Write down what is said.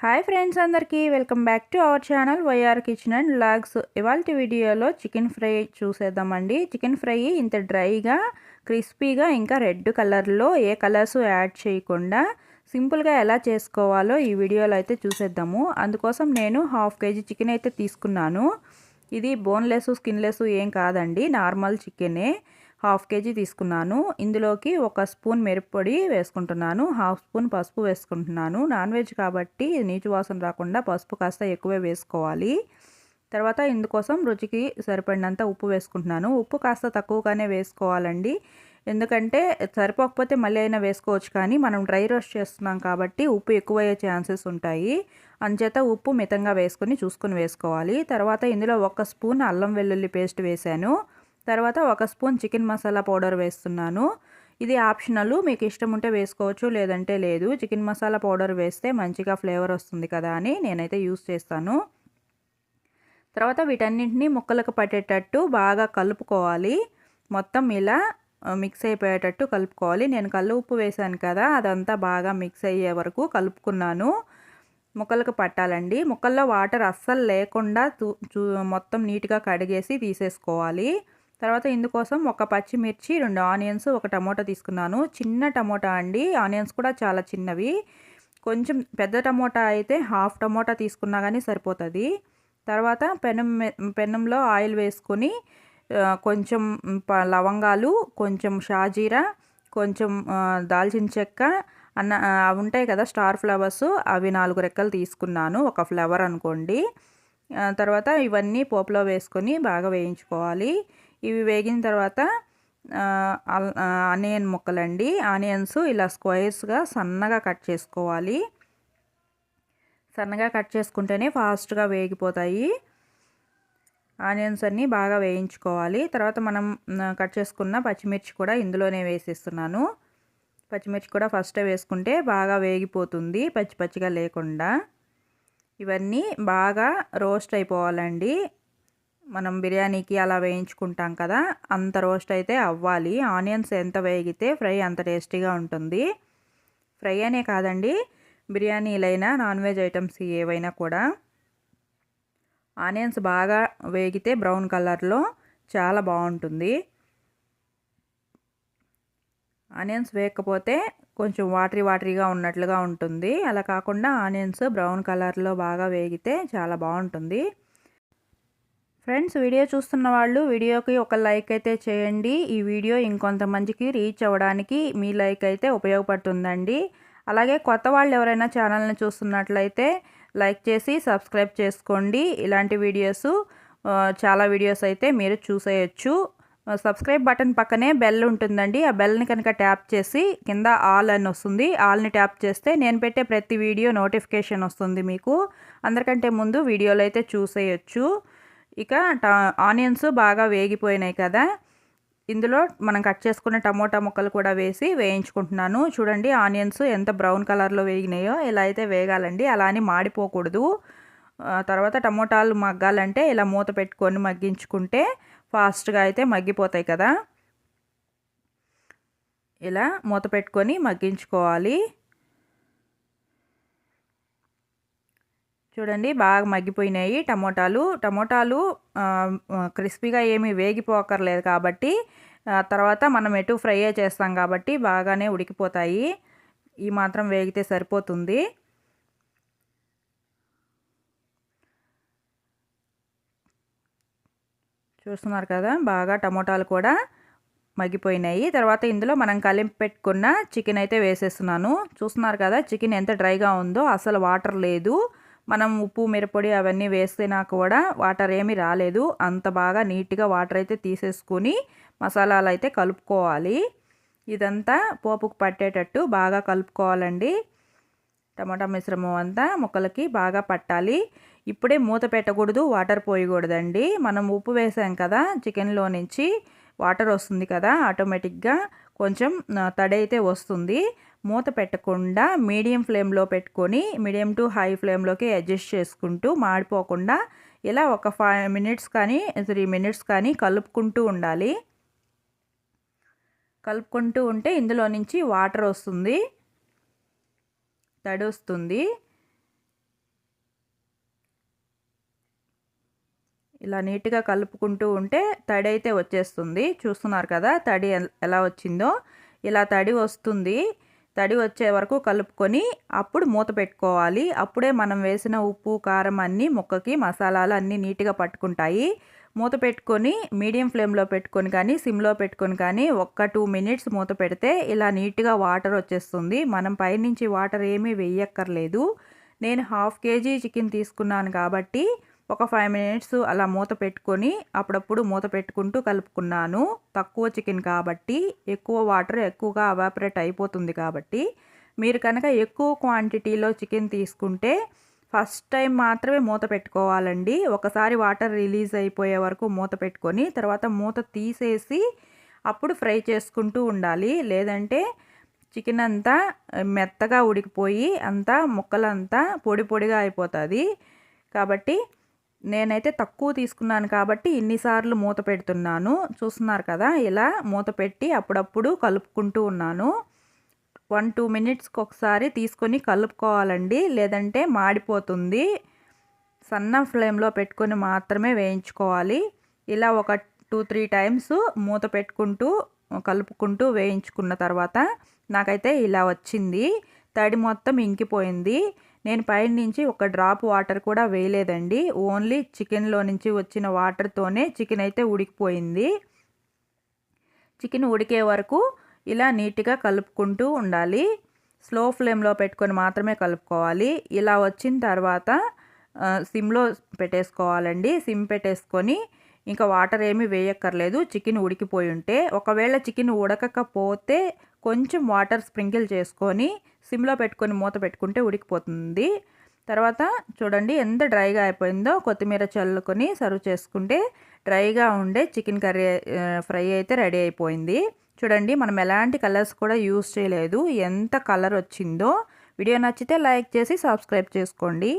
Hi friends, అందరికీ welcome back to our channel Y R kitchen and vlogs. ఇవాళ వీడియోలో chicken fry చూసేద్దామండి. Chicken fry ఇంత డ్రైగా, క్రిస్పీగా, ఇంకా రెడ్ కలర్లో ఏ కలర్స్ యాడ్ చేయకుండా సింపుల్గా ఎలా చేసుకోవాలో ఈ వీడియోలో అయితే చూసేద్దాము. అందుకోసం నేను హాఫ్ కేజీ చికెన్ అయితే తీసుకున్నాను. ఇది బోన్లెస్, స్కిన్లెస్ ఏం కాదండి, నార్మల్ చికెనే. హాఫ్ కేజీ తీసుకున్నాను. ఇందులోకి 1 స్పూన్ మిరప్పొడి వేసుకుంటున్నాను, హాఫ్ స్పూన్ పసుపు వేసుకుంటున్నాను. నాన్ వెజ్ కాబట్టి నీచు వాసన రాకుండా పసుపు కాస్త ఎక్కువే వేసుకోవాలి. తర్వాత ఇందుకోసం రుచికి సరిపడినంత ఉప్పు వేసుకుంటున్నాను. ఉప్పు కాస్త తక్కువగానే వేసుకోవాలండి, ఎందుకంటే సరిపోకపోతే మళ్ళీ అయినా వేసుకోవచ్చు, కానీ మనం డ్రై రోస్ట్ చేస్తున్నాం కాబట్టి ఉప్పు ఎక్కువయ్యే ఛాన్సెస్ ఉంటాయి. అంచేత ఉప్పు మితంగా వేసుకొని చూసుకొని వేసుకోవాలి. తర్వాత ఇందులో 1 స్పూన్ అల్లం వెల్లుల్లి పేస్ట్ వేశాను. తర్వాత 1 స్పూన్ చికెన్ మసాలా పౌడర్ వేస్తున్నాను. ఇది ఆప్షనల్, మీకు ఇష్టం ఉంటే వేసుకోవచ్చు, లేదంటే లేదు. చికెన్ మసాలా పౌడర్ వేస్తే మంచిగా ఫ్లేవర్ వస్తుంది కదా అని నేనైతే యూస్ చేస్తాను. తర్వాత వీటన్నింటినీ ముక్కలకు పట్టేటట్టు బాగా కలుపుకోవాలి. మొత్తం ఇలా మిక్స్ అయిపోయేటట్టు కలుపుకోవాలి. నేను కల్లు ఉప్పు వేసాను కదా, అదంతా బాగా మిక్స్ అయ్యే వరకు కలుపుకున్నాను. ముక్కలకు పట్టాలండి. ముక్కల్లో వాటర్ అస్సలు లేకుండా మొత్తం నీట్గా కడిగేసి తీసేసుకోవాలి. తర్వాత ఇందుకోసం 1 పచ్చిమిర్చి, 2 ఆనియన్స్, 1 టమోటా తీసుకున్నాను. చిన్న టమోటా అండి, ఆనియన్స్ కూడా చాలా చిన్నవి. కొంచెం పెద్ద టమోటా అయితే హాఫ్ టమోటా తీసుకున్నా కానీ సరిపోతుంది. తర్వాత పెనంలో ఆయిల్ వేసుకొని కొంచెం లవంగాలు, కొంచెం షాజీరా, కొంచెం దాల్చిన చెక్క, అవి ఉంటాయి కదా స్టార్ ఫ్లవర్స్, అవి 4 రెక్కలు తీసుకున్నాను, ఒక ఫ్లవర్ అనుకోండి. తర్వాత ఇవన్నీ పోపులో వేసుకొని బాగా వేయించుకోవాలి. ఇవి వేగిన తర్వాత ఆనియన్ ముక్కలండి. ఆనియన్స్ ఇలా స్క్వేర్స్గా సన్నగా కట్ చేసుకోవాలి. సన్నగా కట్ చేసుకుంటేనే ఫాస్ట్గా వేగిపోతాయి. ఆనియన్స్ అన్నీ బాగా వేయించుకోవాలి. తర్వాత మనం కట్ చేసుకున్న పచ్చిమిర్చి కూడా ఇందులోనే వేసేస్తున్నాను. పచ్చిమిర్చి కూడా ఫస్టే వేసుకుంటే బాగా వేగిపోతుంది, పచ్చి పచ్చిగా లేకుండా. ఇవన్నీ బాగా రోస్ట్ అయిపోవాలండి. మనం బిర్యానీకి అలా వేయించుకుంటాం కదా, అంత రోస్ట్ అయితే అవ్వాలి. ఆనియన్స్ ఎంత వేగితే ఫ్రై అంత టేస్టీగా ఉంటుంది. ఫ్రై అనే కాదండి, బిర్యానీలైనా నాన్ వెజ్ ఐటమ్స్ ఏవైనా కూడా ఆనియన్స్ బాగా వేగితే బ్రౌన్ కలర్లో చాలా బాగుంటుంది. ఆనియన్స్ వేయకపోతే కొంచెం వాటరీగా ఉన్నట్లుగా ఉంటుంది. అలా కాకుండా ఆనియన్స్ బ్రౌన్ కలర్లో బాగా వేగితే చాలా బాగుంటుంది. ఫ్రెండ్స్, వీడియో చూస్తున్న వాళ్ళు వీడియోకి ఒక లైక్ అయితే చేయండి. ఈ వీడియో ఇంకొంతమందికి రీచ్ అవ్వడానికి మీ లైక్ అయితే ఉపయోగపడుతుందండి. అలాగే కొత్త వాళ్ళు ఎవరైనా ఛానల్ని చూస్తున్నట్లయితే లైక్ చేసి సబ్స్క్రైబ్ చేసుకోండి. ఇలాంటి వీడియోస్ చాలా వీడియోస్ అయితే మీరు చూసేయచ్చు. సబ్స్క్రైబ్ బటన్ పక్కనే బెల్ ఉంటుందండి. ఆ బెల్ని కనుక ట్యాప్ చేసి కింద ఆల్ అని వస్తుంది, ఆల్ని ట్యాప్ చేస్తే నేను పెట్టే ప్రతి వీడియో నోటిఫికేషన్ వస్తుంది మీకు. అందరికంటే ముందు వీడియోలు అయితే చూసేయచ్చు. ఇక ఆనియన్స్ బాగా వేగిపోయినాయి కదా, ఇందులో మనం కట్ చేసుకున్న టమోటా ముక్కలు కూడా వేసి వేయించుకుంటున్నాను. చూడండి ఆనియన్స్ ఎంత బ్రౌన్ కలర్లో వేగినాయో. ఇలా అయితే వేగాలండి, అలా అని మాడిపోకూడదు. తర్వాత టమోటాలు మగ్గాలంటే ఇలా మూత పెట్టుకొని మగ్గించుకుంటే ఫాస్ట్గా అయితే మగ్గిపోతాయి కదా. ఇలా మూత పెట్టుకొని మగ్గించుకోవాలి. చూడండి బాగా మగ్గిపోయినాయి టమోటాలు క్రిస్పీగా ఏమీ వేగిపోకర్లేదు కాబట్టి, తర్వాత మనం ఎటు ఫ్రై చేస్తాం కాబట్టి బాగానే ఉడికిపోతాయి. ఈ మాత్రం వేగితే సరిపోతుంది. చూస్తున్నారు కదా, బాగా టమోటాలు కూడా మగ్గిపోయినాయి. తర్వాత ఇందులో మనం కలిపి పెట్టుకున్న చికెన్ అయితే వేసేస్తున్నాను. చూస్తున్నారు కదా చికెన్ ఎంత డ్రైగా ఉందో, అసలు వాటర్ లేదు. మనం ఉప్పు మిరపొడి అవన్నీ వేస్తేనా కూడా వాటర్ ఏమీ రాలేదు. అంత బాగా నీట్గా వాటర్ అయితే తీసేసుకొని మసాలాలు అయితే కలుపుకోవాలి. ఇదంతా పోపుకు పట్టేటట్టు బాగా కలుపుకోవాలండి. టమాటా మిశ్రమం అంతా ముక్కలకి బాగా పట్టాలి. ఇప్పుడే మూత పెట్టకూడదు, వాటర్ పోయకూడదండి. మనం ఉప్పు వేసాం కదా, చికెన్లో నుంచి వాటర్ వస్తుంది కదా, ఆటోమేటిక్గా కొంచెం తడి అయితే వస్తుంది. మూత పెట్టకుండా మీడియం ఫ్లేమ్లో పెట్టుకొని మీడియం టు హై ఫ్లేమ్లోకి అడ్జస్ట్ చేసుకుంటూ మాడిపోకుండా ఇలా ఒక 5 మినిట్స్ కానీ 3 మినిట్స్ కానీ కలుపుకుంటూ ఉండాలి. కలుపుకుంటూ ఉంటే ఇందులో నుంచి వాటర్ వస్తుంది, తడి వస్తుంది. ఇలా నీట్గా కలుపుకుంటూ ఉంటే తడి అయితే వచ్చేస్తుంది. చూస్తున్నారు కదా తడి ఎలా వచ్చిందో. ఇలా తడి వస్తుంది. తడి వచ్చే వరకు కలుపుకొని అప్పుడు మూత పెట్టుకోవాలి. అప్పుడే మనం వేసిన ఉప్పు కారం అన్నీ ముక్కకి మసాలాలు అన్నీ నీట్గా పట్టుకుంటాయి. మూత పెట్టుకొని మీడియం ఫ్లేమ్లో పెట్టుకొని కానీ సిమ్లో పెట్టుకొని కానీ 2 మినిట్స్ మూత పెడితే ఇలా నీట్గా వాటర్ వచ్చేస్తుంది. మనం పైనుంచి వాటర్ ఏమీ వేయక్కర్లేదు. నేను 1/2 kg చికెన్ తీసుకున్నాను కాబట్టి ఒక 5 మినిట్స్ అలా మూత పెట్టుకొని అప్పుడప్పుడు మూత పెట్టుకుంటూ కలుపుకున్నాను. తక్కువ చికెన్ కాబట్టి ఎక్కువ వాటర్ ఎక్కువగా ఎవాపరేట్ అయిపోతుంది కాబట్టి మీరు కనుక ఎక్కువ క్వాంటిటీలో చికెన్ తీసుకుంటే ఫస్ట్ టైం మాత్రమే మూత పెట్టుకోవాలండి. ఒకసారి వాటర్ రిలీజ్ అయిపోయే వరకు మూత పెట్టుకొని తర్వాత మూత తీసేసి అప్పుడు ఫ్రై చేసుకుంటూ ఉండాలి. లేదంటే చికెన్ అంతా మెత్తగా ఉడికిపోయి అంతా ముక్కలంతా పొడి పొడిగా అయిపోతుంది. కాబట్టి నేనైతే తక్కువ తీసుకున్నాను కాబట్టి ఇన్నిసార్లు మూత పెడుతున్నాను. చూస్తున్నారు కదా ఇలా మూత పెట్టి అప్పుడప్పుడు కలుపుకుంటూ ఉన్నాను. 1-2 మినిట్స్కి ఒకసారి తీసుకొని కలుపుకోవాలండి. లేదంటే మాడిపోతుంది. సన్న ఫ్లేమ్లో పెట్టుకొని మాత్రమే వేయించుకోవాలి. ఇలా ఒక 2-3 టైమ్స్ మూత పెట్టుకుంటూ కలుపుకుంటూ వేయించుకున్న తర్వాత నాకైతే ఇలా వచ్చింది. తడి మొత్తం ఇంకిపోయింది. నేను పైనుంచి ఒక డ్రాప్ వాటర్ కూడా వేయలేదండి. ఓన్లీ చికెన్లో నుంచి వచ్చిన వాటర్తోనే చికెన్ అయితే ఉడికిపోయింది. చికెన్ ఉడికే వరకు ఇలా నీట్గా కలుపుకుంటూ ఉండాలి. స్లో ఫ్లేమ్లో పెట్టుకొని మాత్రమే కలుపుకోవాలి. ఇలా వచ్చిన తర్వాత సిమ్లో పెట్టేసుకోవాలండి. సిమ్ పెట్టేసుకొని ఇంకా వాటర్ ఏమీ వేయక్కర్లేదు. చికెన్ ఉడికిపోయి ఉంటే ఒకవేళ చికెన్ ఉడకకపోతే కొంచెం వాటర్ స్ప్రింకిల్ చేసుకొని సిమ్లో పెట్టుకొని మూత పెట్టుకుంటే ఉడికిపోతుంది. తర్వాత చూడండి ఎంత డ్రైగా అయిపోయిందో. కొత్తిమీర చల్లుకొని సర్వ్ చేసుకుంటే డ్రైగా ఉండే చికెన్ కర్రీ ఫ్రై అయితే రెడీ అయిపోయింది. చూడండి మనం ఎలాంటి కలర్స్ కూడా యూస్ చేయలేదు. ఎంత కలర్ వచ్చిందో. వీడియో నచ్చితే లైక్ చేసి సబ్స్క్రైబ్ చేసుకోండి.